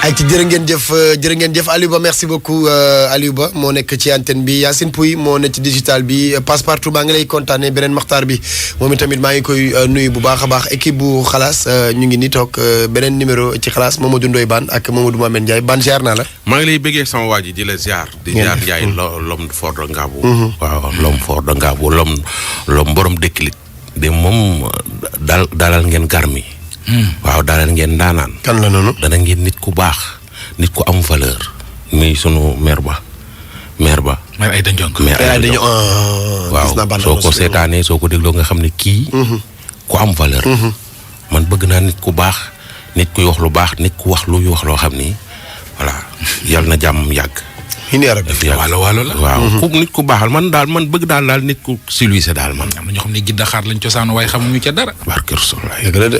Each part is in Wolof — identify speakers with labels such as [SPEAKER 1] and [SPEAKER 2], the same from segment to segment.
[SPEAKER 1] ay ci jërë ngeen jëf Aliou Ba merci beaucoup Aliou Ba moo nekk ci antenne bi Yacine Pouy moo nekk ci digital bi Passepartout maa ngi lay kontaane beneen maxtaar bi moom itamit maa ngi koy nuyu bu baax a baax équipe bu xalaas ñu ngi ni toog beneen numéro ci xalaas Mamadou Ndoye Bane ak Mamadou Mohamed Ndiaye Bane ziar naa la.
[SPEAKER 2] maa ngi lay bëggee sama waa ji di la ziar. di ziar Ndiaye l'homme fort de Ngabou. waaw l'homme fort de Ngabou l'homme borom Déclic. de moom dalal ngeen garmi. waaw dalal ngeen daanaan.
[SPEAKER 1] kan la noonu.
[SPEAKER 2] dana ngeen nit ku baax nit ku am valeur. muy sunu maire ba.
[SPEAKER 3] maire Aïda Ndiongue.
[SPEAKER 2] waaw soo ko seetaanee soo ko dégloo nga xam ne kii. ku am valeur. man bëgg naa nit ku baax nit kuy wax lu baax nit ku wax luy wax loo xam ni voilà yal na jàmm yàgg.
[SPEAKER 3] waalo la
[SPEAKER 2] waaw ku nit ku baaxal man bëgg daal nit ku civilisé daal man.
[SPEAKER 3] am na ñoo xam ne gidda xaar lañ cosaanu waaye xamuñu ca dara.
[SPEAKER 2] barke Rasulullah.
[SPEAKER 1] dëgg la de.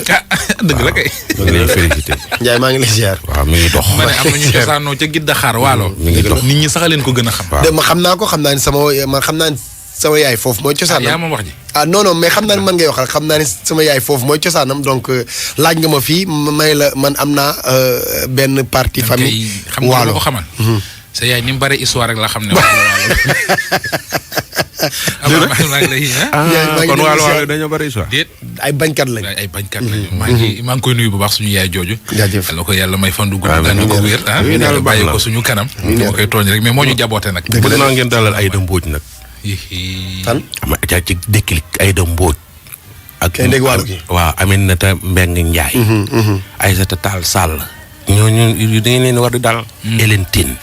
[SPEAKER 3] dëgg la kay.
[SPEAKER 2] ma ngi lay félicité.
[SPEAKER 1] Ndiaye maa ngi lay ziar.
[SPEAKER 2] waaw mi ngi dox.
[SPEAKER 3] ma ne am na ñu cosaanoo ca gidda xaar waalo.
[SPEAKER 2] mi ngi dox
[SPEAKER 3] nit ñi sax leen ko gën a xam.
[SPEAKER 1] de ma xam naa ni sama yaay foofu mooy cosaanam.
[SPEAKER 3] yaa moom wax ji.
[SPEAKER 1] non mais xam naa ni man ngay waxal xam naa ni sama yaay foofu mooy cosaanam donc laaj nga ma fii may la man am naa benn partie famille.
[SPEAKER 3] waalo xam nga ko xamal. sa yaay ni mu bare histoire rek la xam ne
[SPEAKER 2] kon waalo dañoo bari histoire.
[SPEAKER 3] déet
[SPEAKER 1] ay bañkat lañ.
[SPEAKER 3] ay bañkat lañu. maa ngi koy nuyu bu baax suñu yaay jooju.
[SPEAKER 1] jaajëf
[SPEAKER 3] la ko yàlla may fan du gudd gan ko wér. yàlla bàyyi ko suñu kanam. dama koy tooñ rek mais moo ñu jaboote nag.
[SPEAKER 2] bëgg naa ngeen dalal Aïda Mbodj nag.
[SPEAKER 1] tan
[SPEAKER 2] ama ca ci Déclic Aïda Mbodj. ak waaw Aminata Mbengue Ndiaye. Aïssata Tall Sall. ñooñu da ngeen leen war di dal. Hélène Tine.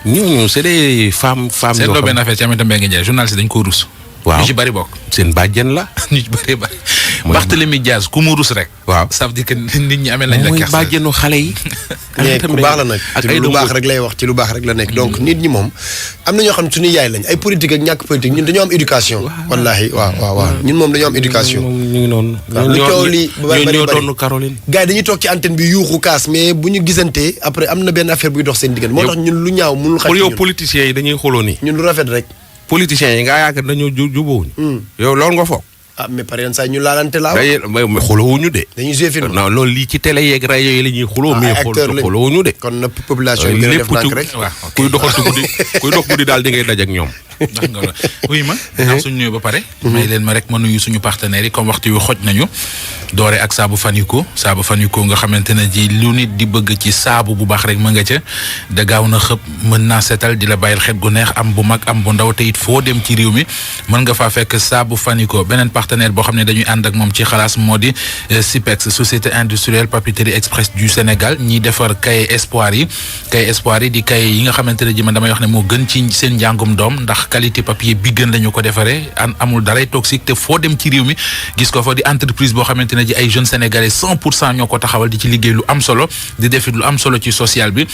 [SPEAKER 2] ñooñu c'est des femmes yoo xam.
[SPEAKER 3] seetloo benn affaire ci Aminata Mbengue Ndiaye journaliste dañ ko rus.
[SPEAKER 2] waaw
[SPEAKER 3] ñu ci bari bokk.
[SPEAKER 2] seen bàjjen la.
[SPEAKER 3] ñu ci bari. Barthélémy Diaz ku mu rus rek.
[SPEAKER 2] waaw
[SPEAKER 3] ça veut dire que nit ñi amee lañ la
[SPEAKER 2] mooy bàjjenu xale yi.
[SPEAKER 1] ku baax la nag ci lu baax rek lay wax ci lu baax rek la nekk donc nit ñi moom am na ñoo xam ne suñu yaay lañ ay politique ak ñàkk politique ñun dañoo am éducation. wallaahi waaw ñun moom dañoo am éducation.
[SPEAKER 2] ñu ngi noonu.
[SPEAKER 1] lu coow li
[SPEAKER 2] ñoo doon Caroline.
[SPEAKER 1] gars yi dañuy toog ci antenne bi yuuxu kaas mais bu ñu gisantee après am na benn affaire buy dox seen diggante moo tax ñun lu ñaaw mënul xaj.
[SPEAKER 2] pour yow politiciens yi dañuy xuloo nii.
[SPEAKER 1] ñun lu rafet rek.
[SPEAKER 2] politiciens yi nga yaakaar dañoo jubóowuñu. yow loolu nga foog.
[SPEAKER 1] mais par exemple saa ñu laalante laaw.
[SPEAKER 2] xulóowuñu de.
[SPEAKER 1] dañuy jouer film.
[SPEAKER 2] non loolu lii ci télé yeeg rajo yi la ñuy xulóo. mais xulóowuñu de.
[SPEAKER 1] kon na population yi gën a def ndànk rek.
[SPEAKER 2] kuy doxantu guddi kuy dox guddi daal di ngay daj ak ñoom.
[SPEAKER 3] oui ma. ndax suñu nuyu ba pare. may leen ma rek ma nuyu suñu partenaires yi comme waxtu wi xoj nañu. doore ak saabu Fanico nga xamante ne ji lu nit di bëgg ci saabu bu baax rek ma nga ca. da gaaw na xëpp mën naa seetal di la bàyyil xet gu neex am bu mag am bu ndaw te it foo dem ci réew mi mën nga faa fekk saabu Fanico beneen partenaire boo xam ne dañuy ànd ak moom ci xalaas moo di SIPEX société industrielle papeterie express du Sénégal ñiy defar cahier espoir yi di cahier yi nga xamante ne ji man damay wax ne moo gën ci seen njàngum doom ndax qualité papier bi gën lañu ko defaree amul daray toxique te foo dem ci réew mi gis ko fa di entreprise boo xamante ne ji ay jeunes sénégalais 100% ñoo ko taxawal di ci liggéey lu am solo di defit lu am solo ci social bi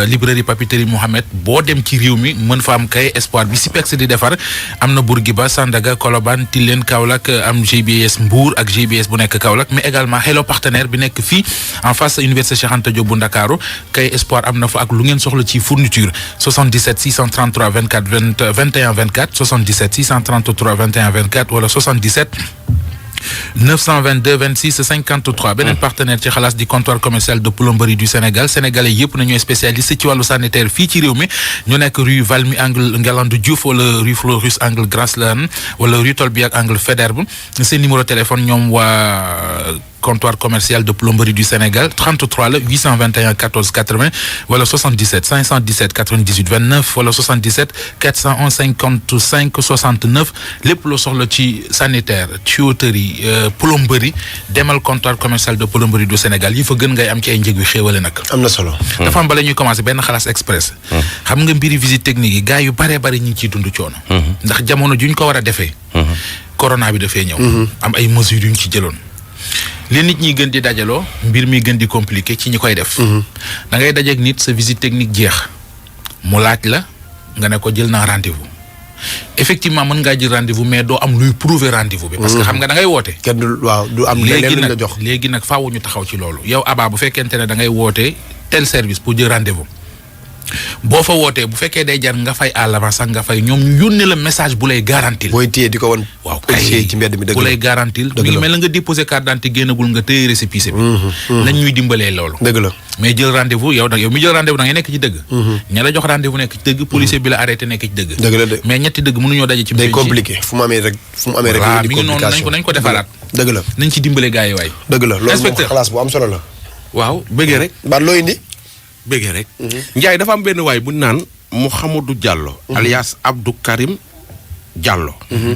[SPEAKER 3] librairie papeterie Mohamed boo dem ci réew mi mën fa am cahier espoir bi SIPEX di defar am na Bourguiba Sandaga Colobane Tilène Kaolack am GBS Mbour ak GBS bu nekk Kaolack mais également Hello partenaire bi nekk fii en face université Cheikh Anta Diop bu Ndakaaru cahier espoir am na fa ak lu ngeen soxla ci fourniture 77 633 21 24 77 633 21 24 wala 77 922 26 53 beneen partenaire ci xalaas di comptoir commercial de plomberie du Sénégal sénégalais yëpp nañuy spécialiste ci wàllu sanitaire fii ci réew mi ñu nekk rue Valmy angle Ngalandou Diouf wala rue Florus angle Grasland wala rue Tolbiac angle Faidherbe seen numéro téléphone ñoom waa comptoir commercial de plomberie du Sénégal 33 la 821 14 80 wala 77 517 98 29 wala 77 411 55 69 lépp loo soxla ci sanitaire tuyauterie plomberie demal comptoir commercial de plomberie du Sénégal yi fa gën ngay am ci ay njëg yu xéewale nag.
[SPEAKER 1] am na solo.
[SPEAKER 3] dafa am bala ñuy commencer benn xalaas express. xam nga mbiri visite technique yi gars yu baree bari ñu ngi ciy dund coono. ndax jamono juñ ko war a defee. corona bi dafay ñëw. am ay mesures yu ñu ci jëloon. li nit ñi gën di dajaloo mbir mi gën di compliqué ci ñi koy def. da ngay dajeek nit sa visite technique jeex mu laaj la nga ne ko jël naa rendez-vous effectivement mën ngaa jël rendez-vous mais doo am luy prouver rendez-vous bi. parce que xam nga da ngay woote.
[SPEAKER 1] kenn du am leneen la jox
[SPEAKER 3] léegi nag faaw ñu taxaw ci loolu yow Aba bu fekkente ne da ngay woote tel service pour jël rendez-vous boo fa wootee bu fekkee day jar nga fay à l'avance sax nga fay ñoom ñu yónnee la message bu lay garantil.
[SPEAKER 1] booy téye di ko wan.
[SPEAKER 3] waaw kay
[SPEAKER 1] ci mbedd mi dëgg
[SPEAKER 3] bu lay garantil.
[SPEAKER 1] dëgg la
[SPEAKER 3] mi ngi mel na nga déposé carte d'identité génnagul nga téye récépissé bi. nañ ñuy dimbalee loolu.
[SPEAKER 1] dëgg la
[SPEAKER 3] mais jël rendez-vous yow mi jël rendez-vous da ngay nekk ci dëgg. ña la jox rendez-vous nekk ci dëgg. policier bi la arrêté nekk ci dëgg.
[SPEAKER 1] dëgg la de
[SPEAKER 3] mais ñetti dëgg mënuñoo daje ci.
[SPEAKER 1] day compliqué fu mu amee rek.
[SPEAKER 3] waaw mi ngi noonu nañ ko defaraat.
[SPEAKER 1] dëgg la
[SPEAKER 3] nañ ci dimbale gars yi waay.
[SPEAKER 1] dëgg la loolu moom xalaas bu am solo la.
[SPEAKER 2] waaw bëggee rek.
[SPEAKER 1] baat loo indi.
[SPEAKER 2] bëggee rek. Ndiaye dafa am benn waay bu naan Mouhamadou Diallo. alias Abdou Karim Diallo.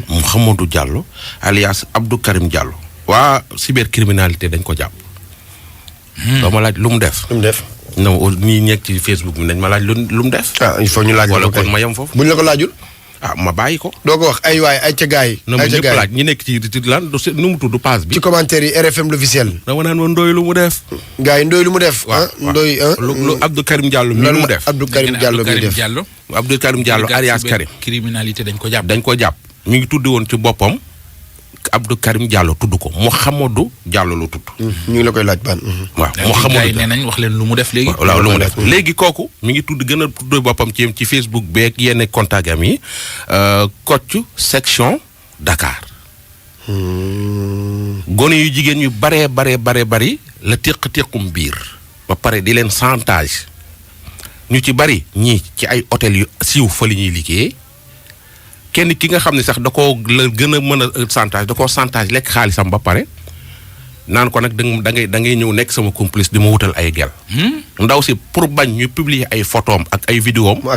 [SPEAKER 2] Mouhamadou Diallo alias Abdou Karim Diallo. waa cybercriminalité dañ ko jàpp. doo ma laaj lu mu def.
[SPEAKER 1] lu mu def.
[SPEAKER 2] non ñii nekk ci Facebook bi dañ ma laaj lu mu def.
[SPEAKER 1] il faut ñu laaj.
[SPEAKER 2] wala kon ma yem foofu.
[SPEAKER 1] buñ la ko laajul.
[SPEAKER 2] ma bàyyi ko.
[SPEAKER 1] doo ko wax ay waay ay ca gaay yi.
[SPEAKER 2] ay ca gaay yi laaj ñi nekk ci lan nu mu tudd page bi.
[SPEAKER 1] ci commentaire yi RFM l'officiel.
[SPEAKER 2] dama naan ma Ndoye lu mu def.
[SPEAKER 1] gars yi Ndoye lu mu def.
[SPEAKER 2] Ndoye lu Abdou Karim Diallo mi lu mu def.
[SPEAKER 1] Abdou Karim Diallo mi def
[SPEAKER 2] Abdou Karim Diallo alias Karim.
[SPEAKER 3] criminalité dañ ko jàpp.
[SPEAKER 2] dañ ko jàpp mi ngi tudd woon ci boppam Abdou Karim Diallo tudd ko Mouhamadou Diallo lu tudd.
[SPEAKER 1] ñu ngi la koy laaj ban.
[SPEAKER 2] waaw Mouhamadou
[SPEAKER 3] nee nañ wax leen lu mu def léegi.
[SPEAKER 2] waaw lu mu def léegi kooku mi ngi tudd gën a tudd boppam ci Facebook beeg yenn contact am yi Kocc section Dakar. gone yu jigéen yu baree bari la téqum biir. ba pare di leen chantage ñu ci bari ñii ci ay hôtel yu siiw fa li ñuy liggéey. kenn ki nga xam ne sax da koo la gën a mën a chantage da koo chantage lekk xaalisam ba pare naan ko nag da ngay ñëw nekk sama complice di ma wutal ay gel ndaw si pour bañ ñu publier ay photom ak ay vidéom
[SPEAKER 1] mu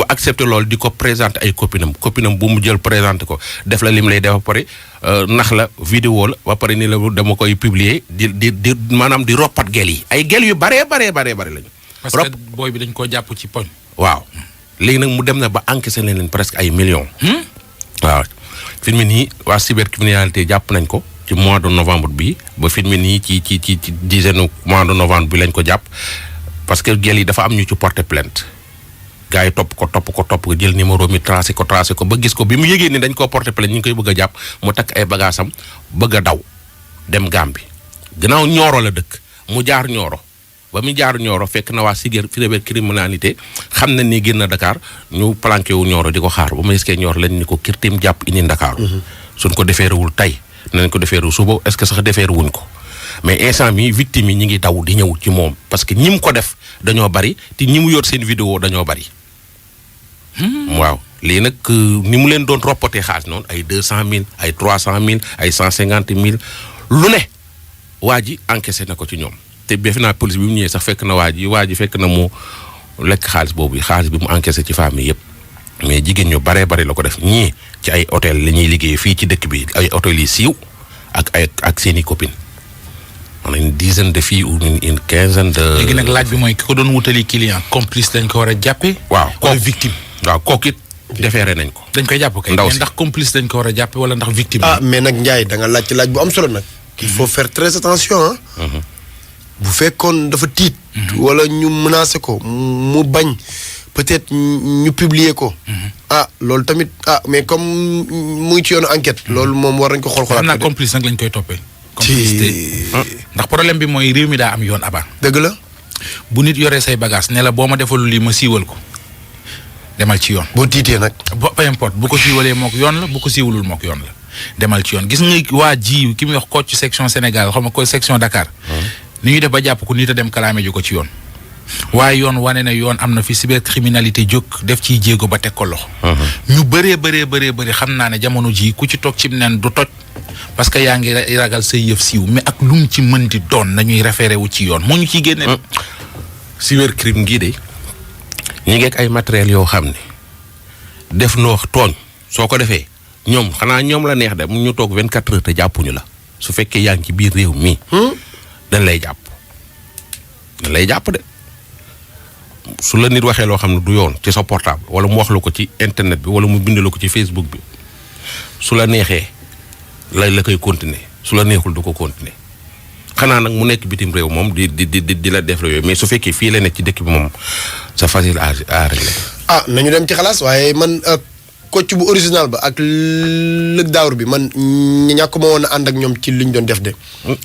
[SPEAKER 1] accepté loolu
[SPEAKER 2] di ko présenter ay copinam bu mu jël présenter ko def la lim lay def ba pare nax la vidéo la ba pare ni la dama koy publier di maanaam di roppat gel yi ay gel yu baree lañu.
[SPEAKER 3] parce que booy bi dañ koo jàpp ci poñ.
[SPEAKER 2] waaw. léegi nag mu dem na ba encaissé leen presque ay millions. waaw fi mu nii waa cybercriminalité jàpp nañ ko ci mois de novembre bi ba fi mu nii ci dizaine mois de novembre bi lañ ko jàpp parce que gel yi dafa am ñu ci porter plainte gars yi topp ko jël numéro mi tracé ko ba gis ko bi mu yëgee ni dañ koo porter plainte ñu ngi koy bëgg a jàpp mu takk ay bagaasam bëgg a daw dem Gambie gannaaw Nioro la dëkk mu jaar Nioro. ba mu jaar Nioro fekk na waa cybercriminalité xam na ni génn Dakar ñu planqué wu Nioro di ko xaar ba mu eskee Nioro lañ ni ko kirtim jàpp indi Dakar. suñ ko defeerewul tey nañ ko defeeru suba est-ce que sax defeeru wuñ ko mais instant bi victime yi ñi ngi daw di ñëw ci moom parce que ñi mu ko def dañoo bari te ñi mu yor seen vidéo dañoo bari. waaw lii nag ni mu leen doon ropotee xaalis noonu ay 200 000 ay 300 000 ay 150 000 lu ne waa ji encaissé na ko ci ñoom. te defe naa police bi mu ñëwee sax fekk na waa ji fekk na mu lekk xaalis bi mu encaissé ci famille yëpp mais jigéen ñu baree bari la ko def ñii ci ay hôtel la ñuy liggéey fii ci dëkk bi ay hôtel yi siiw ak seen i copines on a une dizaine de filles ou une quinzaine de.
[SPEAKER 3] léegi nag laaj bi mooy ki ko doon wutali client complice lañ ko war a jàppee.
[SPEAKER 2] waaw
[SPEAKER 3] wala victime.
[SPEAKER 2] waaw kooku it defeere nañ ko.
[SPEAKER 3] dañ koy jàpp kay
[SPEAKER 2] ndaw si
[SPEAKER 3] ndax complice lañ ko war a jàppee wala ndax victime.
[SPEAKER 1] mais nag Ndiaye da nga laaj ci laaj bu am solo nag. il faut faire très attention bu fekkoon dafa tiit. wala ñu menacé ko mu bañ peut-être ñu publier ko. loolu tamit mais comme mu ngi ci yoonu enquête. loolu moom war nañ ko xool xoolaat.
[SPEAKER 3] xam naa complice nag lañ koy toppee. complicité ndax problème bi mooy réew mi daa am yoon abaa.
[SPEAKER 1] dëgg la.
[SPEAKER 3] bu nit yoree say bagage ne la boo ma defalul lii ma siiwal ko demal ci yoon.
[SPEAKER 1] boo tiitee nag.
[SPEAKER 3] peu importe bu ko siiwalee mook yoon la bu ko siiwalul mook yoon la demal ci yoon gis nga waa ji ki muy wax Kocc section Sénégal xam nga ko section Dakar. ni ñuy def ba jàpp ko nit a dem kalaame ji ko ci yoon. waaye yoon wane na yoon am na fi cybercriminalité jóg def ciy jéego ba teg ko loxo. ñu bëree xam naa ne jamono ji ku ci toog ci nen du toj. parce que yaa ngi ragal say yëf siiw mais ak lu mu ci mën di doon nañuy référé wu ci yoon moo ñu ciy génne.
[SPEAKER 2] cybercrime gii de ñi ngeek ay matériel yoo xam ne def noo tooñ soo ko defee ñoom xanaa ñoom la neex de mu ñu toog 24 heures te jàppuñu la su fekkee yaa ngi ci biir réew mi. dañ lay jàpp de su la nit waxee loo xam ne du yoon ci sa portable wala mu wax la ko ci internet bi wala mu bind la ko ci Facebook bi su la neexee la koy continuer su la neexul du ko continuer xanaa nag mu nekk bitim réew moom di la def la yooyu mais su fekkee fii la nekk ci dëkk bi moom c'est facile à régler.
[SPEAKER 1] nañu dem ci xalaas waaye man Kocc bu original ba ak lëg daawur bi man ñàkk ma woon a ànd ak ñoom ci li ñu doon def de.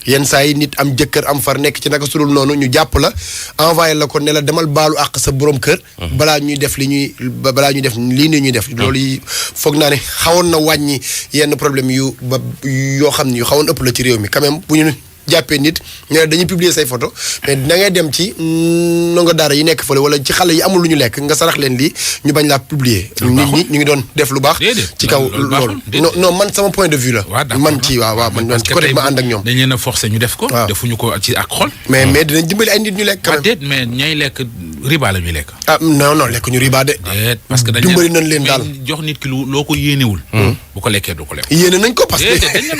[SPEAKER 1] yenn saa yi nit am jëkkër am far nekk ci naka sulul noonu ñu jàpp la envoyé la ko ne la demal baalu àq sa borom kër. balaa ñuy def lii nii ñuy def. loolu yi foog naa ne xawoon na wàññi yenn problème yoo xam ne yu xawoon ëpp la ci réew mi quand même bu ñu jàppee nit ñu ne dañuy publier say photo mais da ngay dem ci ndongo daara yi nekk fële wala ci xale yi amul lu ñu lekk nga sarax leen lii ñu bañ laa publier. nit ñi ñu ngi doon def lu baax. ci kaw loolu non man sama point de vue la. man ci waaw man ci côté ma ànd ak ñoom.
[SPEAKER 3] dañ leen a forcer ñu def ko. defuñu ko ci ak xol.
[SPEAKER 1] mais dinañ dimbali ay nit ñu lekk. quand même
[SPEAKER 3] mais ñay lekk riba la ñuy lekk.
[SPEAKER 1] non lekk ñu riba de.
[SPEAKER 3] parce que
[SPEAKER 1] dimbali nañ leen daal
[SPEAKER 3] jox nit ki loo ko yéenewul. bu ko lekkee du ko lekk.
[SPEAKER 1] yéene nañ ko parce que
[SPEAKER 3] dañ leen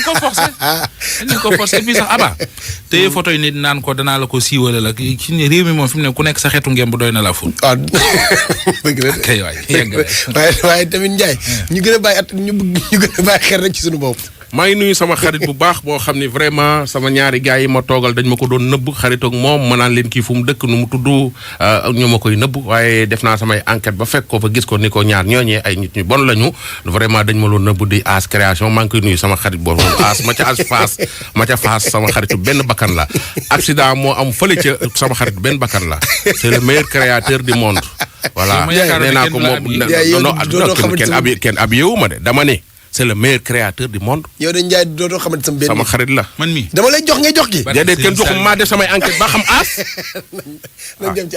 [SPEAKER 3] ko forcer bi sax aba te photo yi nit naan ko danaa la ko siiwale la ci réew mi moom fi mu ne ku nekk sa xeetu ngeen bu doy na la ful.
[SPEAKER 1] dëgg la
[SPEAKER 3] kay
[SPEAKER 1] waaye tamit Ndiaye. ñu gën a bàyyi xel rek ci suñu bopp.
[SPEAKER 2] maa ngi nuyu sama xarit bu baax boo xam ne vraiment sama ñaari gars yi ma toogal dañ ma ko doon nëbb xarit ak moom ma naan leen kii fu mu dëkk nu mu tudd ñu ma koy nëbb waaye def naa samay enquête ba fekk ko fa gis ko ni ko ñaar ñooñee ay nit ñu bon lañu vraiment dañ ma loon nëbb di As Création maa ngi koy nuyu sama xarit boobu As ma ca Fass sama xaritu benn bakkan la accident moo am fële ca sama xaritu benn bakkan la c'est le meilleur créateur du monde voilà nee naa ko moom kenn ab yeewu ma de dama ne c'est le meilleur créateur du monde.
[SPEAKER 1] yow de Ndiaye dootoo xamante sama benn.
[SPEAKER 2] sama xarit la
[SPEAKER 3] man mi
[SPEAKER 1] dama lay jox ngay jox ki.
[SPEAKER 2] déedéet kenn joxum maa def samay enquête ba xam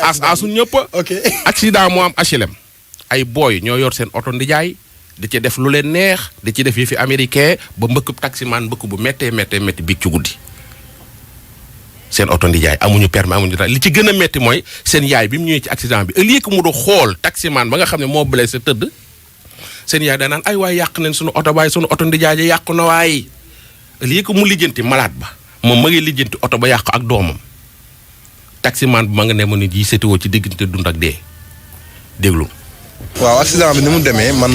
[SPEAKER 2] As. Asu ñëpp.
[SPEAKER 1] ok
[SPEAKER 2] accident moo am HLM. ay booy ñoo yor seen oto ndijaay di ci def lu leen neex di ci def yi fi américain ba mbëkk taximan mbëkk bu méttee biig ci guddi. seen oto ndijaay amuñu permis amuñu dara li ci gën a métti mooy seen yaay bi mu ñëwee ci accident bi au lieu que mu doon xool taximan ba nga xam ne moo blessé tëdd. seen yaay danaan ay waay yàq nañ sunu oto waaye sunu oto ndijaaje yàqu na waay lii ko mu lijjanti malade ba moom ma ngi lijjanti oto ba yàqu ak doomam taximan bi ma nga ne ma ni ji sétéo ci diggante dund ak dee déglu.
[SPEAKER 4] waaw accident bi ni mu demee man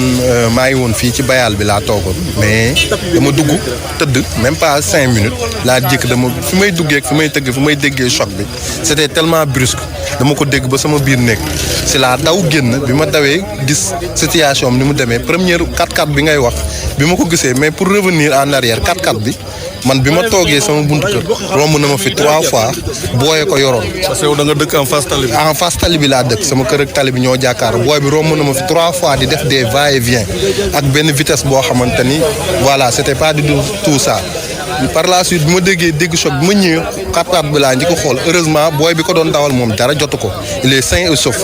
[SPEAKER 4] maa ngi woon fii ci bayal bi laa toogoon mais dama dugg tëdd même pas 5 minutes laa jékk dama fi may duggee ak fi may tëgg fi may déggee choc bi c'était tellement brusque dama ko dégg ba sama biir nekk si laa daw génn bi ma dawee gis situation bi ni mu demee première 4x4 bi ngay wax bi ma ko gisee mais pour revenir en arrière 4x4 bi man bi ma toogee sama buntu kër romb na ma fi 3 fois booyee ko yoroon.
[SPEAKER 5] parce que yow da nga dëkk en face tali bi.
[SPEAKER 4] en face tali bi laa dëkk sama kër ak tali bi ñoo jàkkaar booy bi romb na ma fi 3 fois di def des va et vient ak benn vitesse boo xamante ni voilà c'était pas du tout ça. par la suite bi ma dégg choc bi ma ñëwee 4x4 bi laa njëkk a xool heureusement booy bi ko doon dawal moom dara jotu ko il est sain et sauf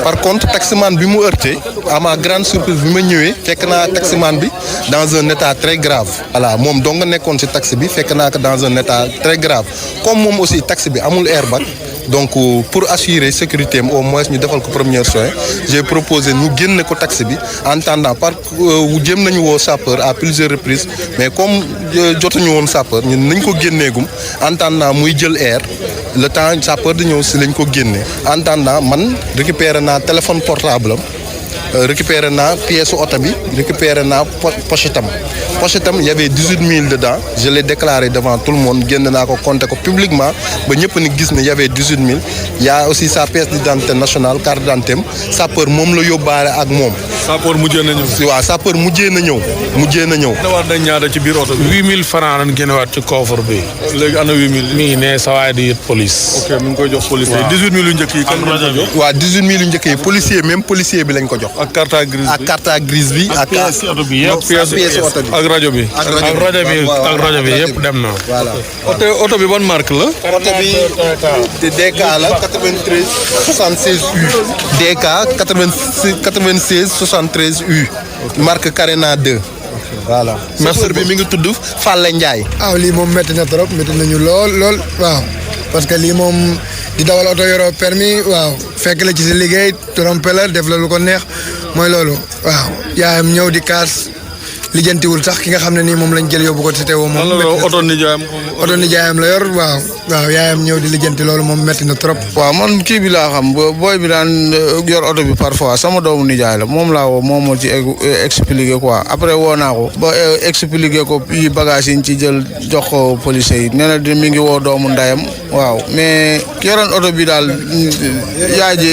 [SPEAKER 4] par contre taximan bi mu heurté à ma grande surprise bi ma ñëwee fekk naa taximan bi dans un état très grave. voilà moom dong nga nekkoon ci taxi bi fekk naa ko dans un état très grave comme moom aussi taxi bi amul airbag donc pour assurer sécurité am au moins ñu defal ko premiers soins j'ai proposé ñu génne ko taxi bi en attendant jéem nañu woo sapeur à plusieurs reprises mais comme jotuñu woon sapeur ñun nañ ko génneegum en attendant muy jël air le temps sapeur di ñëw si lañ ko génne en attendant man récupéré naa téléphone portable am récupéré naa pièce oto bi récupéré naa pochette am y avait 18 000 dedans je l'ai déclaré devant tout le monde génn naa ko compté ko publiquement ba ñëpp ni gis ne y avait 18 000 y a aussi sa pièce d'identité nationale carte d'identité am sapeur moom la yóbbaale ak moom.
[SPEAKER 5] sapeur mujjee na ñëw.
[SPEAKER 4] waaw sapeur mujjee na ñëw.
[SPEAKER 5] génnewaat nañ ñaata ci biir oto bi.
[SPEAKER 6] 8000 francs lañ génnewaat ci coffre bi.
[SPEAKER 5] léegi ana 8000.
[SPEAKER 6] mi ngi ne sa waay di yët police.
[SPEAKER 5] ok mi ngi koy jox policier. 18000 yu njëkk yi kan la ko jox.
[SPEAKER 4] waaw 18000 yu njëkk yi policier bi lañ ko jox.
[SPEAKER 5] ak carte grise bi.
[SPEAKER 4] ak
[SPEAKER 6] pièce oto bi yëpp.
[SPEAKER 4] pièce oto bi
[SPEAKER 5] ak rajo bi.
[SPEAKER 6] ak rajo bi yëpp dem na.
[SPEAKER 4] voilà
[SPEAKER 5] oto bi ban marque la.
[SPEAKER 4] oto bi DK la 93 76 U. DK 96 73 U. marque Carena 2. voilà chauffeur bi mi ngi tudd Fallé Ndiaye.
[SPEAKER 7] waaw lii moom métti na trop métti nañu lool waaw parce que lii moom di dawal oto yoroo permis waaw fekk la ci si liggéey trompé la def la lu ko neex mooy loolu waaw yaayam ñëw di kaas lijjantiwul sax ki nga xam ne nii moom lañ jël yóbbu ko ci teewoo moom.
[SPEAKER 5] oto
[SPEAKER 7] nijaayam la yor waaw yaayam ñëw di lijjanti loolu moom métti na trop.
[SPEAKER 8] waaw man kii bi laa xam booy bi daan yor oto bi parfois sama doomu nijaay la moom laa woo moom moo ci expliqué quoi après woo naa ko ba expliqué ko yi bagage yi ñu ci jël jox ko police yi nee na mi ngi woo doomu ndayam waaw mais ki yoroon oto bi daal yaay ji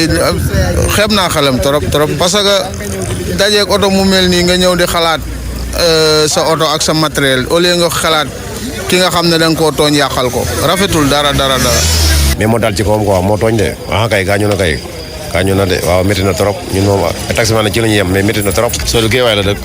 [SPEAKER 8] xeeb naa xelam trop parce que dajeeg oto mu mel nii nga ñëw di xalaat sa oto ak sa matériel au lieu nga xalaat ki nga xam ne da nga koo tooñ yàqal ko rafetul dara.
[SPEAKER 9] mais moo dal ci kawam quoi moo tooñ de kay gaañu na kay. gaañu na de waaw métti na trop ñun moom taximan na ci la ñuy yem mais métti na trop. soo Géejawaay la dëkk.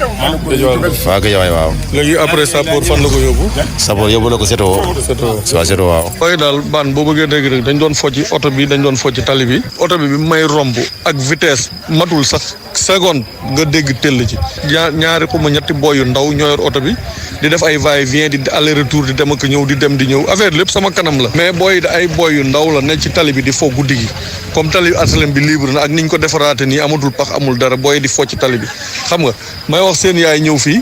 [SPEAKER 9] waaw Géejawaay waaw.
[SPEAKER 5] léegi après Sapeur fan la ko yóbbu.
[SPEAKER 9] Sapeur yóbbu na ko Seto. waaw Seto waaw.
[SPEAKER 5] waaye daal baan boo bëggee dégg rek dañ doon focc oto bi dañ doon focc tali bi. oto bi may romb ak vitesse matul sax seconde nga dégg tell ci. ñaari xuma ñetti boy yu ndaw ñoo yor oto bi di def ay va et vient di aller retour di dem ak ñëw di dem di ñëw affaire lépp sama kanam la. mais boy ay boy yu ndaw la ne ci tali bi di fo guddi gi comme tali asalem bi libre na ak niñ ko defaraate nii amatul pax amul dara booy di focc tali bi xam nga may wax seen yaay ñëw fii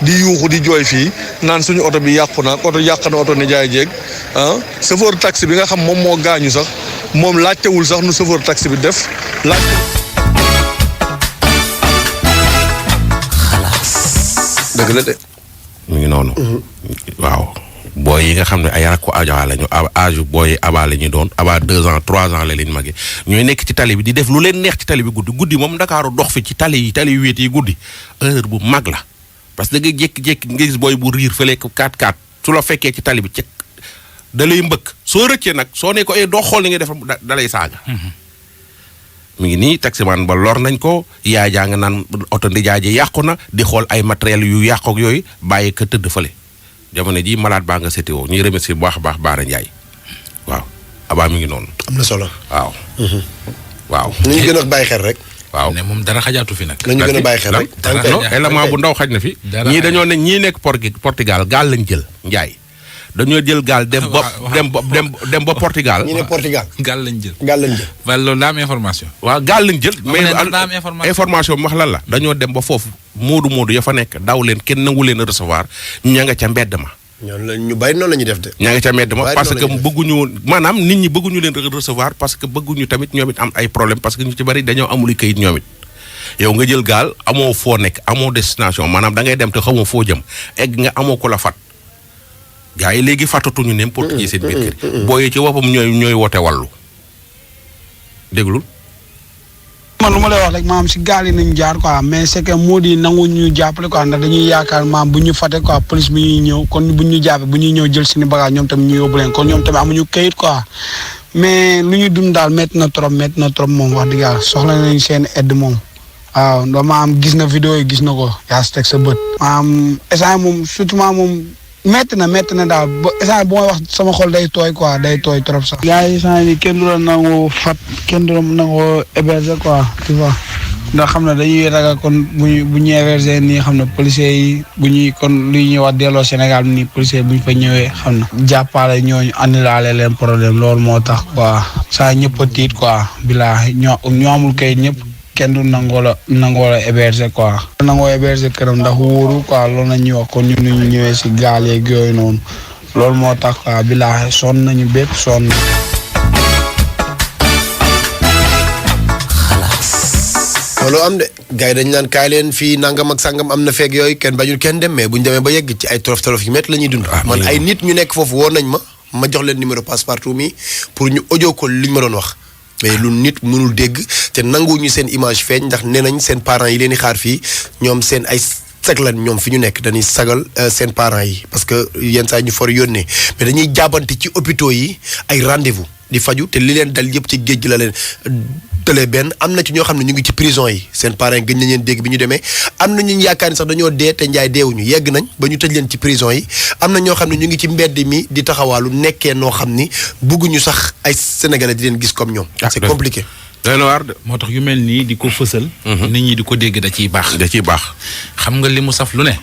[SPEAKER 5] di yuuxu di jooy fii naan suñu oto bi yàqu na oto yàq na oto ne jaay jeeg chauffeur taxi bi nga xam moom moo gaañu sax moom laajtewul sax nu chauffeur taxi bi def
[SPEAKER 1] dëgg la de.
[SPEAKER 2] mu ngi noonu. waaw. booy yi nga xam ne ay rakku aja lañu âge booy yi abaa la ñu doon abaa 2 ans 3 ans la leen màggee ñooy nekk ci tali bi di def lu leen neex ci tali bi guddi moom Ndakaaru dox fi ci tali yu wéet yi guddi heure bu mag la parce que da ngay jékki-jékki nga gis booy bu riir fële 4x4 su la fekkee ci tali bi ci da lay mbëkk soo rëccee nag soo ne ko doo xool li nga def da lay saaga. mi ngi nii taximan ba lor nañ ko yaay jaa nga naan oto ndijaay ji yàqu na di xool ay matériel yu yàqu ak yooyu bàyyi ko tëdd fële. jamono ji malade baa nga seeti woo ñuy remercier bu baax a baax Baara Ndiaye waaw abaa mi ngi noonu.
[SPEAKER 1] am na solo.
[SPEAKER 2] waaw. waaw.
[SPEAKER 1] nañu gën a bàyyi xel rek.
[SPEAKER 2] waaw
[SPEAKER 3] ne moom dara xajaatu fi nag.
[SPEAKER 1] nañu gën a bàyyi xel rek.
[SPEAKER 2] non élément bu ndaw xaj na fi. ñii dañoo ne ñii nekk Portugal gaal lañ jël Ndiaye. dañoo jël gaal dem ba Portugal.
[SPEAKER 1] ñi ne Portugal.
[SPEAKER 3] gaal lañ jël.
[SPEAKER 2] waaw
[SPEAKER 3] loolu daa am information.
[SPEAKER 2] waaw gaal lañ jël. mais
[SPEAKER 3] daa am
[SPEAKER 2] information bi wax lan la. dañoo dem ba foofu moodu ya fa nekk daw leen kenn nangu leen recevoir ña nga ca mbedd ma.
[SPEAKER 1] ñu bàyyi noonu la ñuy def de.
[SPEAKER 2] ña nga ca mbedd ma parce que bëgguñu maanaam nit ñi bëgguñu leen recevoir parce que bëgguñu tamit ñoom it am ay problème parce que ñu ci bari dañoo amul kayit ñoom it. yow nga jël gaal amoo foo nekk amoo destination maanaam da ngay dem te xamoo foo jëm egg nga amoo ko la fat gaa yi léegi fàttatuñu n'importe qui seen biir kër booyee ci woppam ñooy woote wàllu déglul.
[SPEAKER 10] man lu ma lay wax rek maam si gaal yi nañ jaar quoi mais c'est que moo di nangu ñu jàppale quoi ndax dañuy yaakaar maam bu ñu fate quoi police bi ñuy ñëw kon bu ñu jàppee bu ñuy ñëw jël suñu bagage ñoom tamit ñu yóbbu leen kon ñoom tamit amuñu kayit quoi mais lu ñuy dund daal métti na trop moom wax dëgg yàlla soxla nañ seen aide moom waaw ndax maam gis na vidéo yi gis na ko yaa si teg sa bët maam instant moom surtout moom métti na daal ba instant bu may wax sama xol day tooy quoi day tooy trop sax. gars yi instant yii kenn du la nangu fat kenn du la nangu héberger quoi tu vois ndax xam ne dañuy ragal kon bu ñu héberger nii xam ne policiers yi bu ñuy kon luy ñuy wax delloo Sénégal nii policiers bu ñu fa ñëwee xam na jàppale ñooñu andilaale leen problème loolu moo tax quoi saa ñëpp a tiit quoi bilaa ñoo amul kayit ñëpp. kenn du nangoo la héberger quoi. nangoo héberger këram ndax wóoru quoi loolu la ñuy wax kon ñun ñu ñëwee si gaal yeeg yooyu noonu loolu moo tax quoi bilaahi sonn nañu bépp sonn.
[SPEAKER 1] loolu am de gars yi dañu naan kaay leen fii nangam ak sangam am na feeg yooyu kenn bañul kenn dem mais bu ñu demee ba yegg ci ay tolof yu métti la ñuy dund. man ay nit ñu nekk foofu woo nañ ma jox leen numéro Passepartout mi pour ñu audio ko li ñu ma doon wax. mais lu nit mënul dégg te nanguwuñu seen image feeñ ndax nee nañ seen parents yi leen di xaar fii ñoom seen ay sag lan ñoom fi ñu nekk dañuy sagal seen parents yi parce que yenn saa ñu for yónnee mais dañuy jaabante ci hôpitaux yi ay rendez-vous di faju te li leen dal yëpp ci géej gi la leen tëlee benn am na ci ñoo xam ne ñu ngi ci prison yi seen parents yi gëj nañ leen dégg bi ñu demee am na ñu yaakaar ni sax dañoo dee te njaay deewuñu yegg nañ ba ñu tëj leen ci prison yi am na ñoo xam ne ñu ngi ci mbedd mi di taxawaalu nekkee noo xam ni bëgguñu sax ay sénégalais di leen gis comme ñoom. c'est compliqué.
[SPEAKER 2] doy na waar de
[SPEAKER 3] moo tax yu mel nii di ko fësal. nit ñi di ko dégg da ciy baax. xam nga li mu saf lu ne.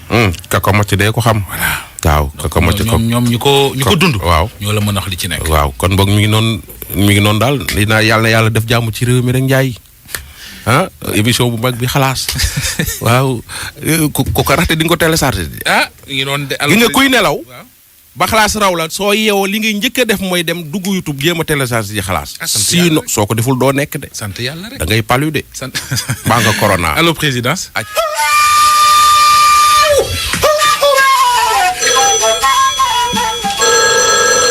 [SPEAKER 2] ka ko mocc dee ko xam.
[SPEAKER 3] voilà
[SPEAKER 2] waaw ka ko mocc ko
[SPEAKER 3] ñoom ñu ko dund.
[SPEAKER 2] waaw
[SPEAKER 3] ñoo la mën a wax li ci nekk.
[SPEAKER 2] waaw kon boog mi ngi noonu daal dinaa yàlla na yàlla def jàmm ci réew mi rek Ndiaye émission bu mag bi xalaas waaw ku ko raté di nga ko téléchargé.
[SPEAKER 3] ngi doon de.
[SPEAKER 2] gi nga kuy nelaw. ba xalaas raw la soo yeewoo li ngay njëkk a def mooy dem dugg YouTube jéem a téléchargé ji xalaas. sinon soo ko deful doo nekk de.
[SPEAKER 3] sant yàlla rek
[SPEAKER 2] da ngay palu de.
[SPEAKER 3] sant
[SPEAKER 2] baa nga corona.
[SPEAKER 3] allo présidence.